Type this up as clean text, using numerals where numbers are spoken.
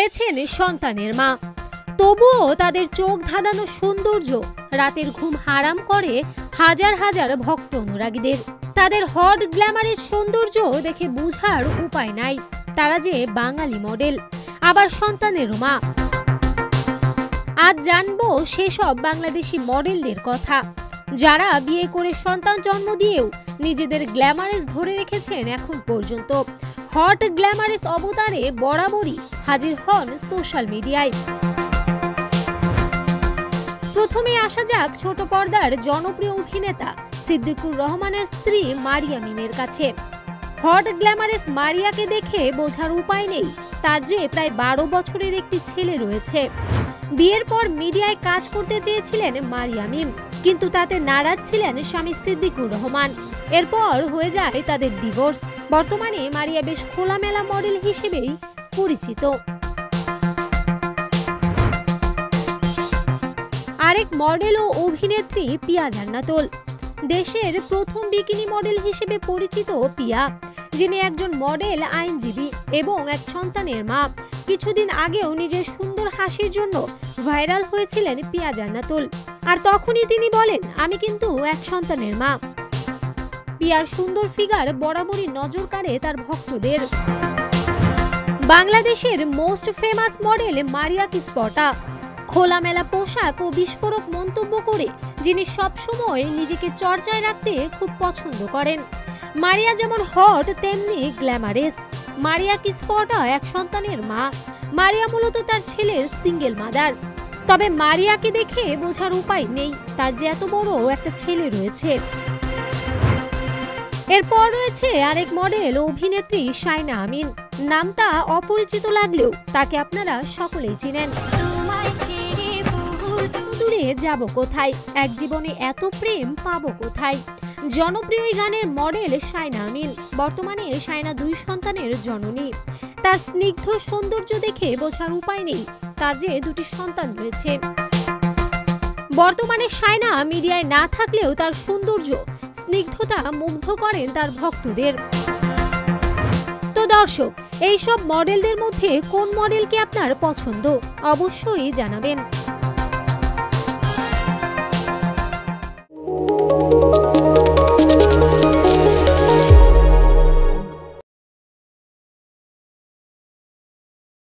হয়েছেন সন্তানের মা, তবুও তাদের চোখ ধাঁধানো সৌন্দর্য রাতের ঘুম হারাম করে হাজার হাজার ভক্ত অনুরাগীদের। তাদের হট গ্ল্যামারের সৌন্দর্য দেখে বোঝার উপায় নাই তারা যে বাঙালি মডেল, আবার সন্তানেরও মা। আজ জানবো সেসব বাংলাদেশি মডেলদের কথা যারা বিয়ে করে সন্তান জন্ম দিয়েও নিজেদের গ্ল্যামারেস ধরে রেখেছেন এখন পর্যন্ত। হট গ্ল্যামারেস অবতারে বরাবরই হাজির হন সোশ্যাল মিডিয়ায়। প্রথমে আসা যাক ছোট পর্দার জনপ্রিয় অভিনেতা সিদ্দিকুর রহমানের স্ত্রী মারিয়া মিমের কাছে। হট গ্ল্যামারেস মারিয়াকে দেখে বোঝার উপায় নেই তার যে প্রায় 12 বছরের একটি ছেলে রয়েছে। বিয়ের পর মিডিয়ায় কাজ করতে চেয়েছিলেন মারিয়া মিম, কিন্তু তাতে নারাজ ছিলেন স্বামী সিদ্দিকুর রহমান। এরপর হয়ে যায় তাদের ডিভোর্স। বর্তমানে মারিয়া বেশ খোলামেলা মডেল হিসেবেই পরিচিত। আরেক মডেল ও অভিনেত্রী পিয়া জান্নাতুল। দেশের প্রথম বিকিনি মডেল হিসেবে পরিচিত পিয়া, যিনি একজন মডেল, আইনজীবী এবং এক সন্তানের মা। কিছুদিন আগেও নিজের সুন্দর হাসির জন্য ভাইরাল হয়েছিলেন পিয়া জান্নাতুল, আর তখনই তিনি বলেন, আমি কিন্তু এক সন্তানের মা। পিয়ার সুন্দর ফিগার বরাবরই নজর কাড়ে তার ভক্তদের। বাংলাদেশের মোস্ট ফেমাস মডেল মারিয়া কিসপটা। খোলামেলা পোশাক ও বিস্ফোরক মন্তব্য করে যিনি সবসময় নিজেকে চর্চায় রাখতে খুব পছন্দ করেন। মারিয়া যেমন হট তেমনি গ্ল্যামারেস। মারিয়া কিসপটা এক সন্তানের মা। মারিয়া মূলত তার ছেলের সিঙ্গেল মাদার। তবে মারিয়াকে দেখে বোঝার উপায় নেই তার যে এত বড় একটা ছেলে রয়েছে। এরপর রয়েছে আরেক মডেল অভিনেত্রী শায়না আমিন। নামটা অপরিচিত লাগলেও তাকে আপনারা সকলেই চিনেন। দূরে যাব কোথায়, এক জীবনে এত প্রেম পাবো কোথায়। জনপ্রিয় গানের মডেল শায়না আমিন। বর্তমানে শায়না 2 সন্তানের জননী। তার স্নিগ্ধ সৌন্দর্য দেখে বোঝার উপায় নেই তার যে 2টি সন্তান রয়েছে। বর্তমানে শায়না মিডিয়ায় না থাকলেও তার সৌন্দর্য, স্নিগ্ধতা মুগ্ধ করেন তার ভক্তদের। তো দর্শক, এইসব মডেলদের মধ্যে কোন মডেলকে আপনার পছন্দ অবশ্যই জানাবেন।